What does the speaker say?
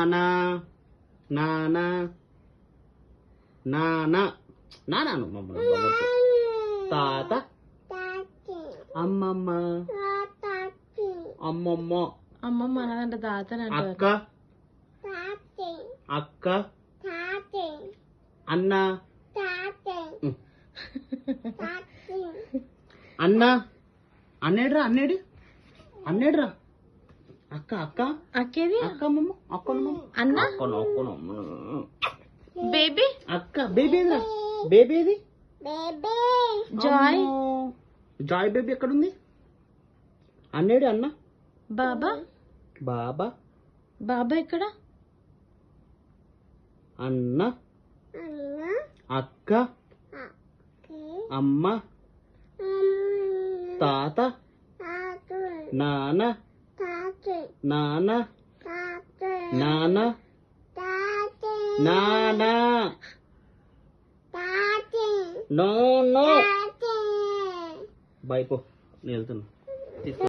నానా నానా నానా నానా తాత అమ్మమ్మ అమ్మమ్మ అమ్మమ్మ అన్నదంట తాతని అక్క అంటారు. అక్క అన్న అన్న అన్నేడ్రా అన్నేడ్రా అక్క అక్క అక్కేది అక్క అమ్మమ్మ అక్కను అన్న అక్కను బేబీ అక్క బేబీ ఏదిరా బేబీ ఏది జాయ్ జాయ్ బేబీ ఎక్కడుంది అన్నేడు అన్న బాబా బాబా బాబా ఎక్కడ అన్న అక్క అమ్మ తాత నాన్న నాన్న నాన్న నానా నో నో బై పో నేను వెళ్తున్నా